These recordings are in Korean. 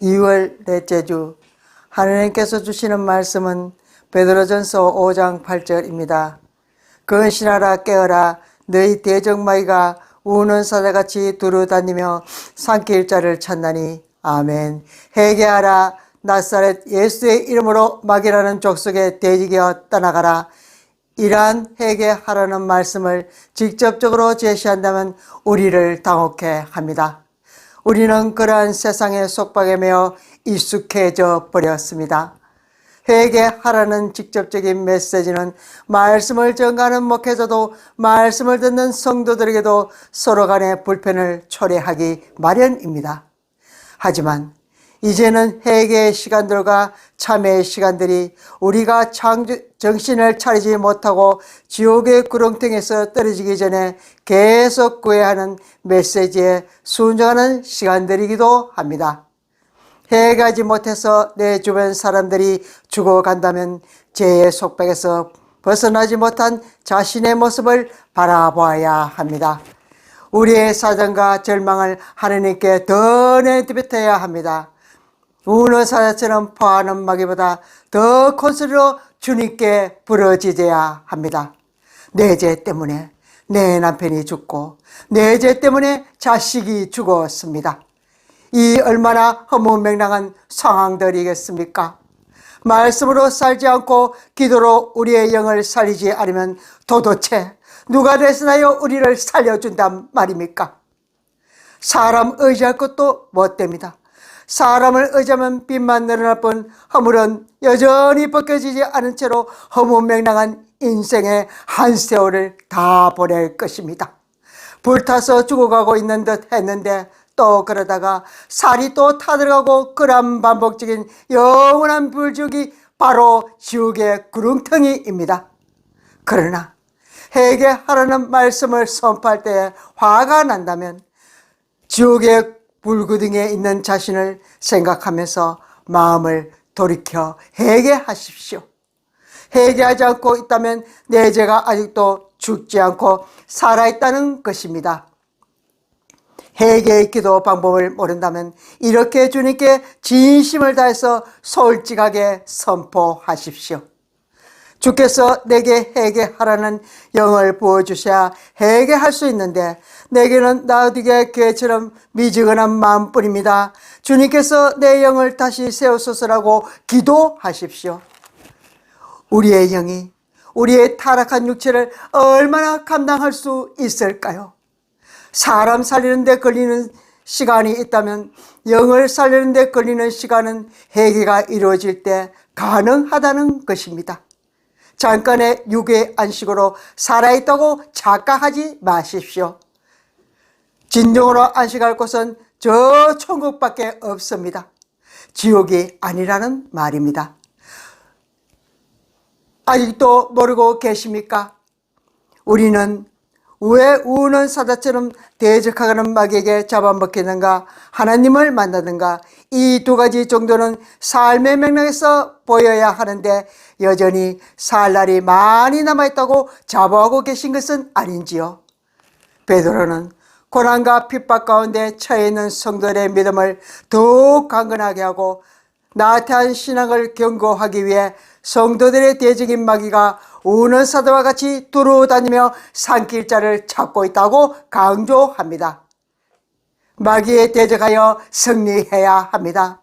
2월 넷째 주 하나님께서 주시는 말씀은 베드로전서 5장 8절입니다. 근신하라 깨어라 너희 대적마귀가 우는 사자같이 두루다니며 삼킬 자를 찾나니. 아멘. 회개하라 나사렛 예수의 이름으로 마귀라는 족속의 돼지기어 떠나가라. 이러한 회개하라는 말씀을 직접적으로 제시한다면 우리를 당혹해 합니다. 우리는 그러한 세상의 속박에 매여 익숙해져 버렸습니다. 회개하라는 직접적인 메시지는 말씀을 전가하는 목회자도 말씀을 듣는 성도들에게도 서로 간의 불편을 초래하기 마련입니다. 하지만 이제는 회개의 시간들과 참회의 시간들이 우리가 정신을 차리지 못하고 지옥의 구렁텅이에서 떨어지기 전에 계속 구해야 하는 메시지에 순종하는 시간들이기도 합니다. 회개하지 못해서 내 주변 사람들이 죽어간다면 죄의 속박에서 벗어나지 못한 자신의 모습을 바라보아야 합니다. 우리의 사정과 절망을 하나님께 더 내비쳐야 합니다. 우는 사자처럼 포하는 마귀보다 더 큰 소리로 주님께 부르짖어야 합니다. 내 죄 때문에 내 남편이 죽고 내 죄 때문에 자식이 죽었습니다. 이 얼마나 허무맹랑한 상황들이겠습니까? 말씀으로 살지 않고 기도로 우리의 영을 살리지 않으면 도대체 누가 대신하여 우리를 살려준단 말입니까? 사람 의지할 것도 못됩니다. 사람을 의지하면 빚만 늘어날 뿐 허물은 여전히 벗겨지지 않은 채로 허무맹랑한 인생의 한 세월을 다 보낼 것입니다. 불타서 죽어가고 있는 듯 했는데 또 그러다가 살이 또 타들어가고 그런 반복적인 영원한 불지옥이 바로 지옥의 구렁텅이입니다. 그러나 회개하라는 말씀을 선포할 때 화가 난다면 지옥의 불구덩이에 있는 자신을 생각하면서 마음을 돌이켜 회개하십시오. 회개하지 않고 있다면 내 죄가 아직도 죽지 않고 살아있다는 것입니다. 회개의 기도 방법을 모른다면 이렇게 주님께 진심을 다해서 솔직하게 선포하십시오. 주께서 내게 회개하라는 영을 부어주셔야 회개할 수 있는데 내게는 나우디게 교회처럼 미지근한 마음뿐입니다. 주님께서 내 영을 다시 세우소서라고 기도하십시오. 우리의 영이 우리의 타락한 육체를 얼마나 감당할 수 있을까요? 사람 살리는 데 걸리는 시간이 있다면 영을 살리는 데 걸리는 시간은 회개가 이루어질 때 가능하다는 것입니다. 잠깐의 육의 안식으로 살아있다고 착각하지 마십시오. 진정으로 안식할 곳은 저 천국밖에 없습니다. 지옥이 아니라는 말입니다. 아직도 모르고 계십니까? 우리는 왜 우는 사자처럼 대적하는 마귀에게 잡아먹히는가, 하나님을 만나든가, 이 두 가지 정도는 삶의 맥락에서 보여야 하는데 여전히 살 날이 많이 남아있다고 자부하고 계신 것은 아닌지요? 베드로는 고난과 핍박 가운데 처해 있는 성도들의 믿음을 더욱 강건하게 하고 나태한 신앙을 견고하기 위해 성도들의 대적인 마귀가 우는 사자와 같이 두루다니며 삼킬 자를 찾고 있다고 강조합니다. 마귀에 대적하여 승리해야 합니다.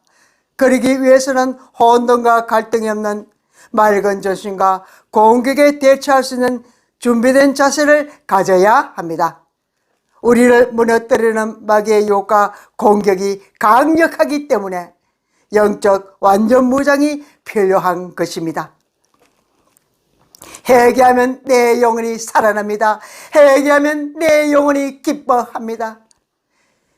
그러기 위해서는 혼돈과 갈등이 없는 맑은 정신과 공격에 대처할 수 있는 준비된 자세를 가져야 합니다. 우리를 무너뜨리는 마귀의 유혹과 공격이 강력하기 때문에 영적 완전 무장이 필요한 것입니다. 회개하면 내 영혼이 살아납니다. 회개하면 내 영혼이 기뻐합니다.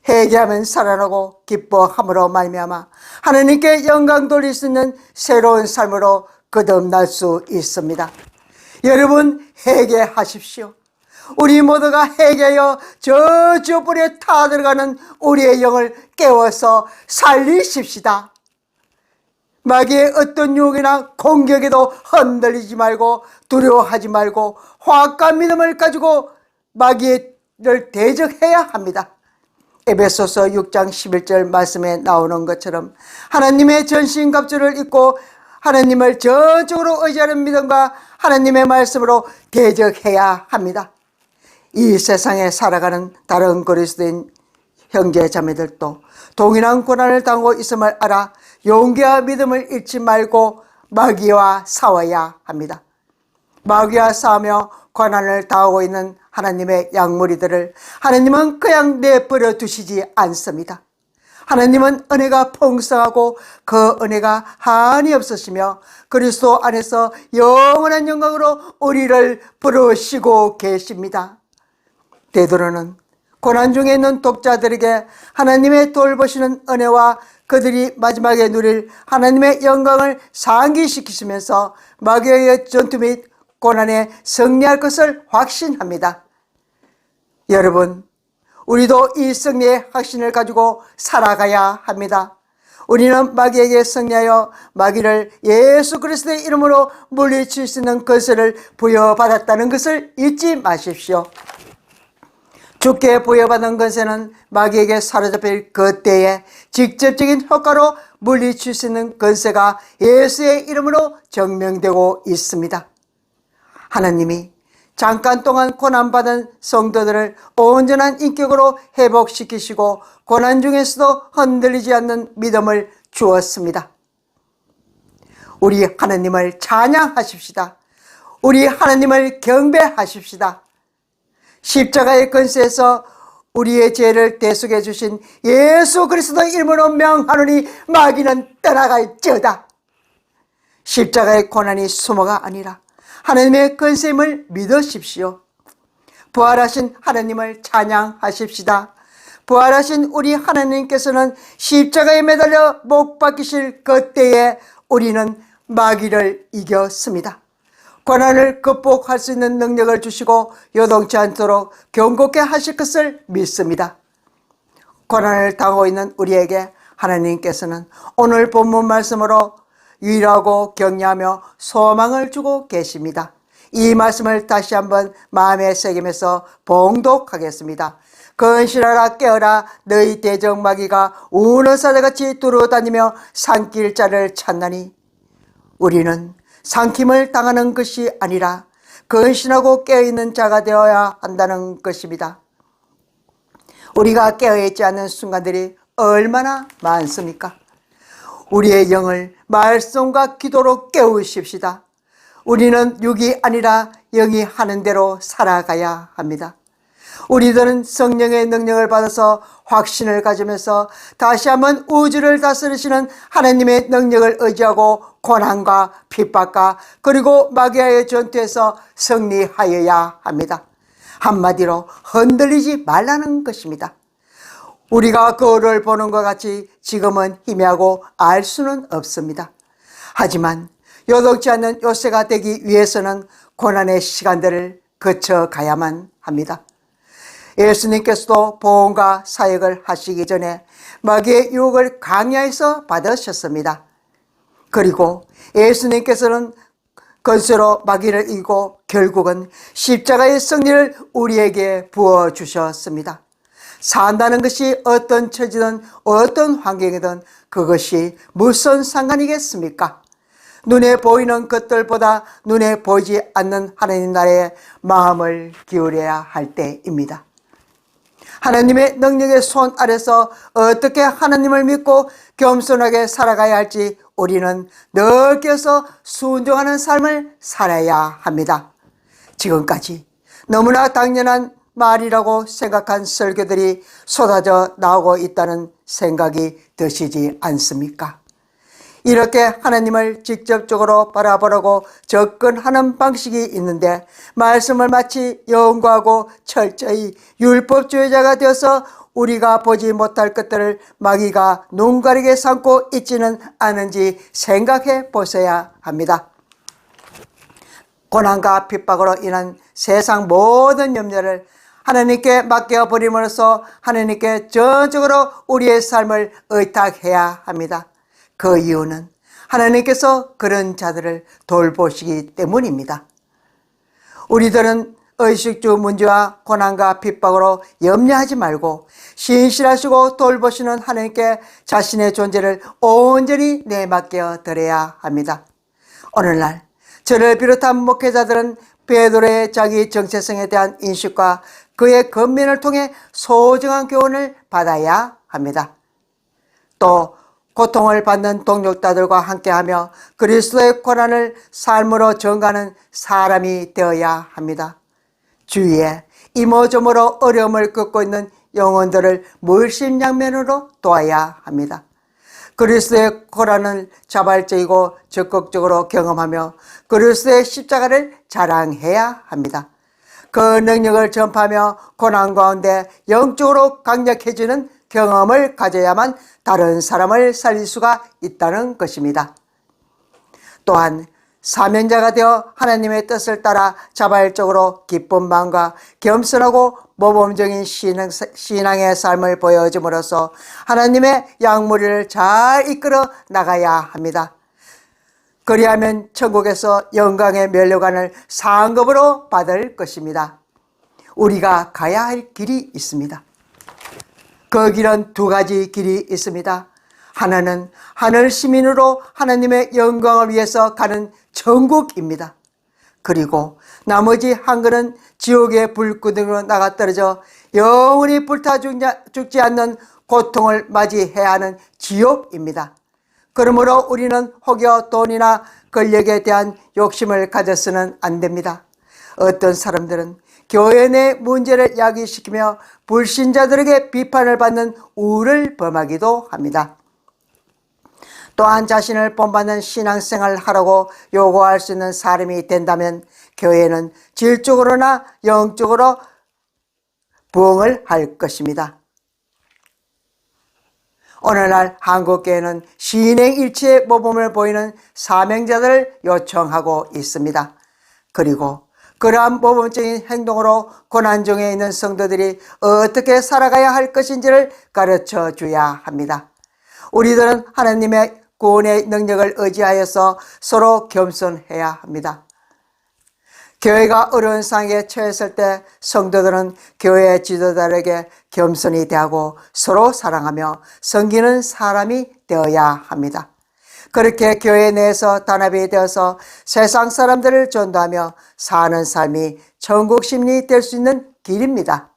회개하면 살아나고 기뻐함으로 말미암아 하나님께 영광 돌릴 수 있는 새로운 삶으로 거듭날 수 있습니다. 여러분 회개하십시오. 우리 모두가 회개하여 저 쥐뿔에 타들어가는 우리의 영을 깨워서 살리십시다. 마귀의 어떤 유혹이나 공격에도 흔들리지 말고 두려워하지 말고 화합과 믿음을 가지고 마귀를 대적해야 합니다. 에베소서 6장 11절 말씀에 나오는 것처럼 하나님의 전신갑주를 입고 하나님을 전적으로 의지하는 믿음과 하나님의 말씀으로 대적해야 합니다. 이 세상에 살아가는 다른 그리스도인 형제 자매들도 동일한 고난을 당하고 있음을 알아 용기와 믿음을 잃지 말고 마귀와 싸워야 합니다. 마귀와 싸우며 고난을 당하고 있는 하나님의 양무리들을 하나님은 그냥 내버려 두시지 않습니다. 하나님은 은혜가 풍성하고 그 은혜가 한이 없으시며 그리스도 안에서 영원한 영광으로 우리를 부르시고 계십니다. 베드로는 고난 중에 있는 독자들에게 하나님의 돌보시는 은혜와 그들이 마지막에 누릴 하나님의 영광을 상기시키시면서 마귀의 전투 및 고난에 승리할 것을 확신합니다. 여러분, 우리도 이 승리의 확신을 가지고 살아가야 합니다. 우리는 마귀에게 승리하여 마귀를 예수 그리스도의 이름으로 물리칠 수 있는 권세를 부여받았다는 것을 잊지 마십시오. 주께 부여받은 권세는 마귀에게 사로잡힐 그때에 직접적인 효과로 물리칠 수 있는 권세가 예수의 이름으로 증명되고 있습니다. 하나님이 잠깐 동안 고난받은 성도들을 온전한 인격으로 회복시키시고 고난 중에서도 흔들리지 않는 믿음을 주었습니다. 우리 하나님을 찬양하십시다. 우리 하나님을 경배하십시다. 십자가의 권세에서 우리의 죄를 대속해 주신 예수 그리스도의 이름으로 명하노니 마귀는 떠나갈지어다. 십자가의 고난이 수모가 아니라 하나님의 권세임을 믿으십시오. 부활하신 하나님을 찬양하십시다. 부활하신 우리 하나님께서는 십자가에 매달려 못 박히실 그때에 우리는 마귀를 이겼습니다. 고난을 극복할 수 있는 능력을 주시고 요동치 않도록 견고케 하실 것을 믿습니다. 고난을 당하고 있는 우리에게 하나님께서는 오늘 본문 말씀으로 위로하고 격려하며 소망을 주고 계십니다. 이 말씀을 다시 한번 마음에 새기면서 봉독하겠습니다. 근실하라 깨어라 너희 대적마귀가 우는 사자같이 두루다니며 삼킬 자를 찾나니 우리는 삼킴을 당하는 것이 아니라 근신하고 깨어있는 자가 되어야 한다는 것입니다. 우리가 깨어있지 않는 순간들이 얼마나 많습니까? 우리의 영을 말씀과 기도로 깨우십시다. 우리는 육이 아니라 영이 하는 대로 살아가야 합니다. 우리들은 성령의 능력을 받아서 확신을 가지면서 다시 한번 우주를 다스리시는 하나님의 능력을 의지하고 고난과 핍박과 그리고 마귀와의 전투에서 승리하여야 합니다. 한마디로 흔들리지 말라는 것입니다. 우리가 거울을 보는 것 같이 지금은 희미하고 알 수는 없습니다. 하지만 요동치 않는 요새가 되기 위해서는 고난의 시간들을 거쳐가야만 합니다. 예수님께서도 보험과 사역을 하시기 전에 마귀의 유혹을 강야에서 받으셨습니다. 그리고 예수님께서는 권세로 마귀를 이기고 결국은 십자가의 승리를 우리에게 부어주셨습니다. 산다는 것이 어떤 처지든 어떤 환경이든 그것이 무슨 상관이겠습니까? 눈에 보이는 것들보다 눈에 보이지 않는 하나님 나라에 마음을 기울여야 할 때입니다. 하나님의 능력의 손 아래서 어떻게 하나님을 믿고 겸손하게 살아가야 할지 우리는 늘 껴서 순종하는 삶을 살아야 합니다. 지금까지 너무나 당연한 말이라고 생각한 설교들이 쏟아져 나오고 있다는 생각이 드시지 않습니까? 이렇게 하나님을 직접적으로 바라보려고 접근하는 방식이 있는데 말씀을 마치 연구하고 철저히 율법주의자가 되어서 우리가 보지 못할 것들을 마귀가 눈 가리게 삼고 있지는 않은지 생각해 보셔야 합니다. 고난과 핍박으로 인한 세상 모든 염려를 하나님께 맡겨버림으로써 하나님께 전적으로 우리의 삶을 의탁해야 합니다. 그 이유는 하나님께서 그런 자들을 돌보시기 때문입니다. 우리들은 의식주 문제와 고난과 핍박으로 염려하지 말고 신실하시고 돌보시는 하나님께 자신의 존재를 온전히 내맡겨 드려야 합니다. 오늘날 저를 비롯한 목회자들은 베드로의 자기 정체성에 대한 인식과 그의 권면을 통해 소중한 교훈을 받아야 합니다. 또 고통을 받는 동역자들과 함께하며 그리스도의 고난을 삶으로 전가하는 사람이 되어야 합니다. 주위에 이모저모로 어려움을 겪고 있는 영혼들을 물심양면으로 도와야 합니다. 그리스도의 고난을 자발적이고 적극적으로 경험하며 그리스도의 십자가를 자랑해야 합니다. 그 능력을 전파하며 고난 가운데 영적으로 강력해지는 경험을 가져야만 다른 사람을 살릴 수가 있다는 것입니다. 또한 사명자가 되어 하나님의 뜻을 따라 자발적으로 기쁜 마음과 겸손하고 모범적인 신앙의 삶을 보여줌으로써 하나님의 양무리를 잘 이끌어 나가야 합니다. 그리하면 천국에서 영광의 면류관을 상급으로 받을 것입니다. 우리가 가야 할 길이 있습니다. 그 길은 두 가지 길이 있습니다. 하나는 하늘 시민으로 하나님의 영광을 위해서 가는 천국입니다. 그리고 나머지 한 길은 지옥의 불구덩이로 나가 떨어져 영원히 불타 죽지 않는 고통을 맞이해야 하는 지옥입니다. 그러므로 우리는 혹여 돈이나 권력에 대한 욕심을 가져서는 안 됩니다. 어떤 사람들은 교회 내 문제를 야기시키며 불신자들에게 비판을 받는 우를 범하기도 합니다. 또한 자신을 본받는 신앙생활을 하라고 요구할 수 있는 사람이 된다면 교회는 질적으로나 영적으로 부흥을 할 것입니다. 오늘날 한국교회는 신행일치의 모범을 보이는 사명자들을 요청하고 있습니다. 그리고 그러한 모범적인 행동으로 고난 중에 있는 성도들이 어떻게 살아가야 할 것인지를 가르쳐 줘야 합니다. 우리들은 하나님의 구원의 능력을 의지하여서 서로 겸손해야 합니다. 교회가 어려운 상황에 처했을 때 성도들은 교회 지도자에게 겸손히 대하고 서로 사랑하며 섬기는 사람이 되어야 합니다. 그렇게 교회 내에서 단합이 되어서 세상 사람들을 전도하며 사는 삶이 천국 시민이 될 수 있는 길입니다.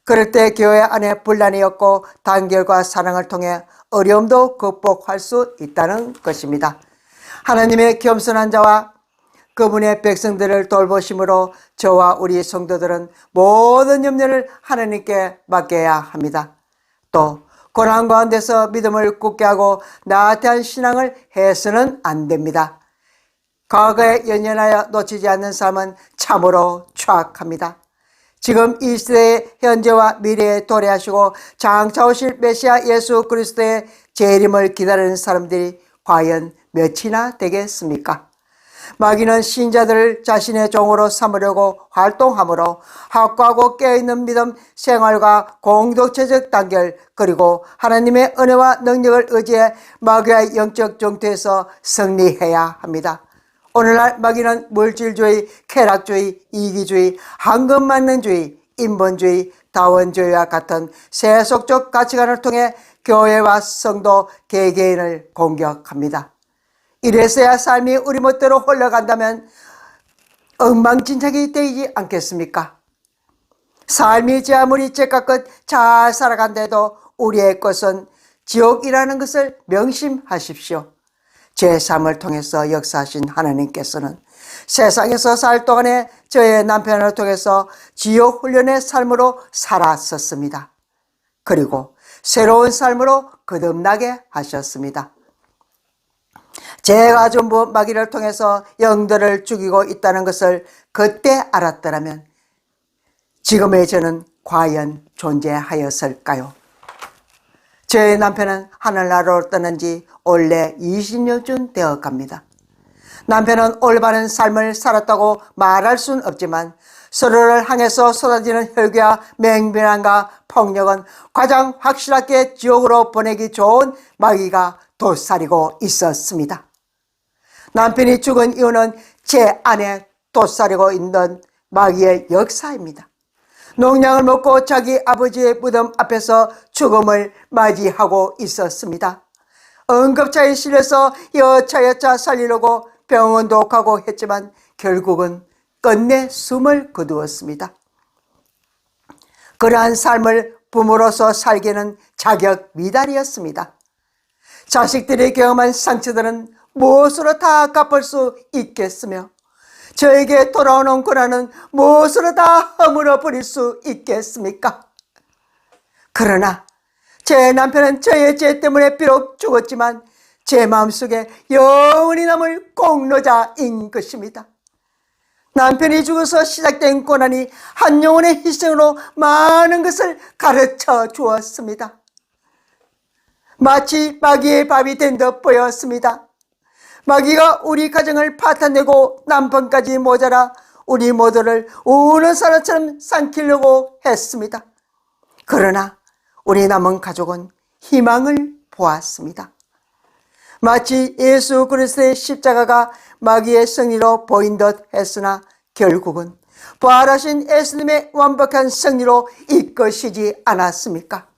그럴 때 교회 안에 분란이 없고 단결과 사랑을 통해 어려움도 극복할 수 있다는 것입니다. 하나님의 겸손한 자와 그분의 백성들을 돌보심으로 저와 우리 성도들은 모든 염려를 하나님께 맡겨야 합니다. 또 고난 가운데서 믿음을 굳게 하고 나태한 신앙을 해서는 안 됩니다. 과거에 연연하여 놓치지 않는 삶은 참으로 추악합니다. 지금 이 시대의 현재와 미래에 도래하시고 장차 오실 메시아 예수 그리스도의 재림을 기다리는 사람들이 과연 몇이나 되겠습니까? 마귀는 신자들을 자신의 종으로 삼으려고 활동하므로 확고하고 깨어있는 믿음 생활과 공동체적 단결 그리고 하나님의 은혜와 능력을 의지해 마귀의 영적 정토에서 승리해야 합니다. 오늘날 마귀는 물질주의, 쾌락주의, 이기주의, 황금만능주의, 인본주의, 다원주의와 같은 세속적 가치관을 통해 교회와 성도 개개인을 공격합니다. 이래서야 삶이 우리 멋대로 흘러간다면 엉망진창이 되지 않겠습니까? 삶이 제 아무리 째깍끝 잘 살아간데도 우리의 것은 지옥이라는 것을 명심하십시오. 제 삶을 통해서 역사하신 하나님께서는 세상에서 살 동안에 저의 남편을 통해서 지옥 훈련의 삶으로 살았었습니다. 그리고 새로운 삶으로 거듭나게 하셨습니다. 제가 전부 마귀를 통해서 영들을 죽이고 있다는 것을 그때 알았더라면 지금의 저는 과연 존재하였을까요? 저의 남편은 하늘나라로 떠난 지 올해 20년쯤 되어 갑니다. 남편은 올바른 삶을 살았다고 말할 수는 없지만 서로를 향해서 쏟아지는 혈기와 맹비난과 폭력은 가장 확실하게 지옥으로 보내기 좋은 마귀가 도사리고 있었습니다. 남편이 죽은 이유는 제 안에 도사리고 있는 마귀의 역사입니다. 농약을 먹고 자기 아버지의 무덤 앞에서 죽음을 맞이하고 있었습니다. 응급차에 실려서 여차여차 살리려고 병원도 가고 했지만 결국은 끝내 숨을 거두었습니다. 그러한 삶을 부모로서 살기는 자격 미달이었습니다. 자식들이 경험한 상처들은 무엇으로 다 갚을 수 있겠으며 저에게 돌아오는 고난은 무엇으로 다 허물어 버릴 수 있겠습니까? 그러나 제 남편은 저의 죄 때문에 비록 죽었지만 제 마음속에 영원히 남을 공로자인 것입니다. 남편이 죽어서 시작된 고난이 한 영혼의 희생으로 많은 것을 가르쳐 주었습니다. 마치 마귀의 밥이 된 듯 보였습니다. 마귀가 우리 가정을 파탄내고 남편까지 모자라 우리 모두를 우는 사람처럼 삼키려고 했습니다. 그러나 우리 남은 가족은 희망을 보았습니다. 마치 예수 그리스도의 십자가가 마귀의 승리로 보인 듯 했으나 결국은 부활하신 예수님의 완벽한 승리로 이끄시지 않았습니까?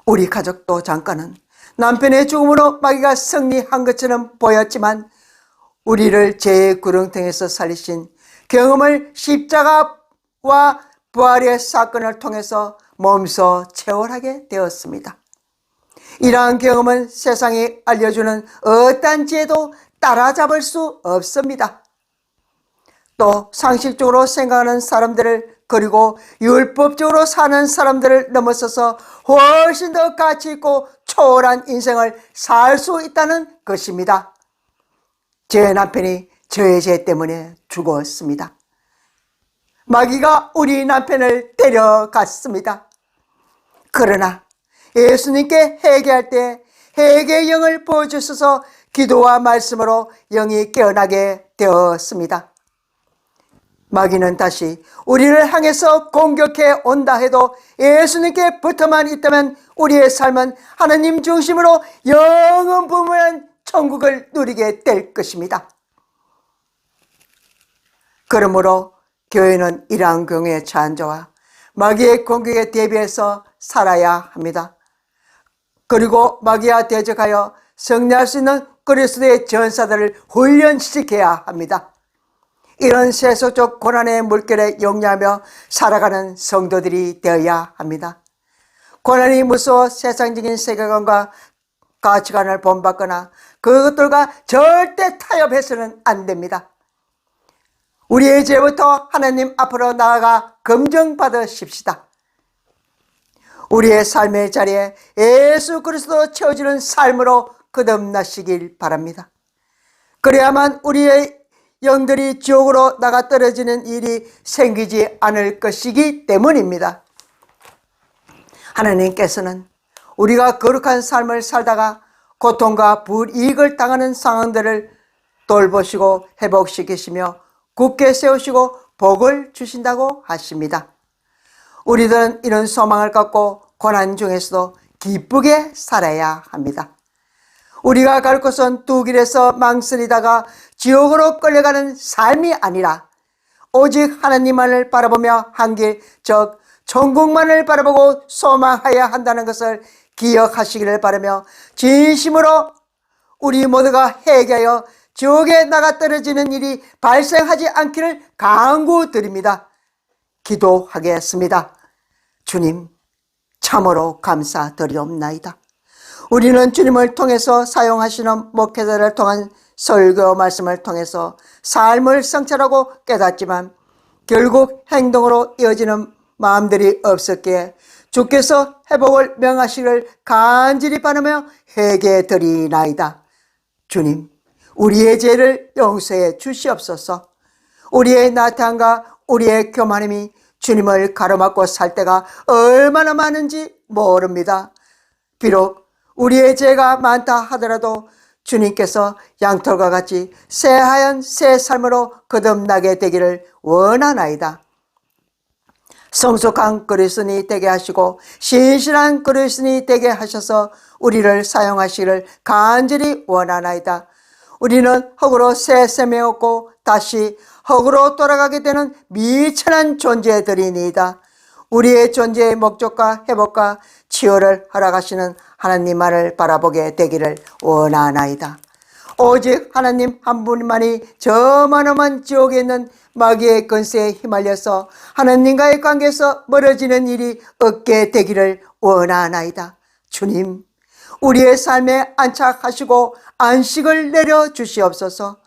우리 가족도 잠깐은 남편의 죽음으로 마귀가 승리한 것처럼 보였지만 우리를 죄의 구렁텅이에서 살리신 경험을 십자가와 부활의 사건을 통해서 몸소 체험하게 되었습니다. 이러한 경험은 세상이 알려주는 어떠한 지혜도 따라잡을 수 없습니다. 또 상식적으로 생각하는 사람들을 그리고 율법적으로 사는 사람들을 넘어서서 훨씬 더 가치 있고 초월한 인생을 살 수 있다는 것입니다. 제 남편이 저의 죄 때문에 죽었습니다. 마귀가 우리 남편을 데려갔습니다. 그러나 예수님께 회개할 때 회개의 영을 보여주셔서 기도와 말씀으로 영이 깨어나게 되었습니다. 마귀는 다시 우리를 향해서 공격해 온다 해도 예수님께 붙어만 있다면 우리의 삶은 하나님 중심으로 영원 부문한 천국을 누리게 될 것입니다. 그러므로 교회는 이러한 경우에 처한 자와 마귀의 공격에 대비해서 살아야 합니다. 그리고 마귀와 대적하여 승리할 수 있는 그리스도의 전사들을 훈련시켜야 합니다. 이런 세속적 고난의 물결에 용리하며 살아가는 성도들이 되어야 합니다. 고난이 무서워 세상적인 세계관과 가치관을 본받거나 그것들과 절대 타협해서는 안 됩니다. 우리의 죄부터 하나님 앞으로 나아가 검증받으십시다. 우리의 삶의 자리에 예수 그리스도 채워주는 삶으로 거듭나시길 바랍니다. 그래야만 우리의 영들이 지옥으로 나가 떨어지는 일이 생기지 않을 것이기 때문입니다. 하나님께서는 우리가 거룩한 삶을 살다가 고통과 불이익을 당하는 상황들을 돌보시고 회복시키시며 굳게 세우시고 복을 주신다고 하십니다. 우리들은 이런 소망을 갖고 고난 중에서도 기쁘게 살아야 합니다. 우리가 갈 곳은 두 길에서 망설이다가 지옥으로 끌려가는 삶이 아니라 오직 하나님만을 바라보며 한 길, 즉 천국만을 바라보고 소망해야 한다는 것을 기억하시기를 바라며 진심으로 우리 모두가 회개하여 지옥에 나가 떨어지는 일이 발생하지 않기를 간구드립니다. 기도하겠습니다. 주님, 참으로 감사드리옵나이다. 우리는 주님을 통해서 사용하시는 목회자를 통한 설교 말씀을 통해서 삶을 성찰하고 깨닫지만 결국 행동으로 이어지는 마음들이 없었기에 주께서 회복을 명하시기를 간절히 바라며 회개드리나이다. 주님, 우리의 죄를 용서해 주시옵소서. 우리의 나태함과 우리의 교만함이 주님을 가로막고 살 때가 얼마나 많은지 모릅니다. 비록 우리의 죄가 많다 하더라도 주님께서 양털과 같이 새하얀 새 삶으로 거듭나게 되기를 원하나이다. 성숙한 그리스도인이 되게 하시고 신실한 그리스도인이 되게 하셔서 우리를 사용하시기를 간절히 원하나이다. 우리는 흙으로 새 셈에 얻고 다시 흙으로 돌아가게 되는 미천한 존재들이니이다. 우리의 존재의 목적과 회복과 치유를 허락하시는 하나님만을 바라보게 되기를 원하나이다. 오직 하나님 한 분만이 저 만험한 지옥에 있는 마귀의 권세에 휘말려서 하나님과의 관계에서 멀어지는 일이 없게 되기를 원하나이다. 주님, 우리의 삶에 안착하시고 안식을 내려주시옵소서.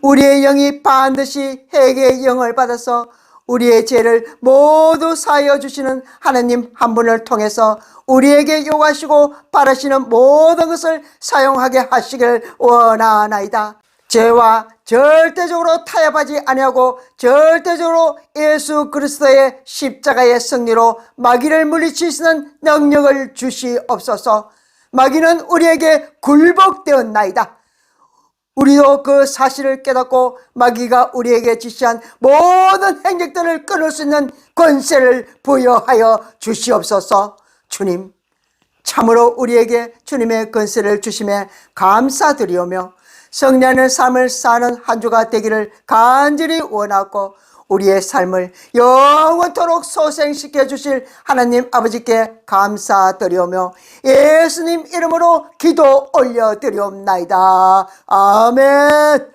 우리의 영이 반드시 회개의 영을 받아서 우리의 죄를 모두 사하여 주시는 하나님 한 분을 통해서 우리에게 요구하시고 바라시는 모든 것을 사용하게 하시길 원하나이다. 죄와 절대적으로 타협하지 아니하고 절대적으로 예수 그리스도의 십자가의 승리로 마귀를 물리치시는 능력을 주시옵소서. 마귀는 우리에게 굴복되었나이다. 우리도 그 사실을 깨닫고 마귀가 우리에게 지시한 모든 행적들을 끊을 수 있는 권세를 부여하여 주시옵소서. 주님, 참으로 우리에게 주님의 권세를 주심에 감사드리오며 성령의 삶을 사는 한 주가 되기를 간절히 원하고 우리의 삶을 영원토록 소생시켜 주실 하나님 아버지께 감사드리오며 예수님 이름으로 기도 올려드리옵나이다. 아멘.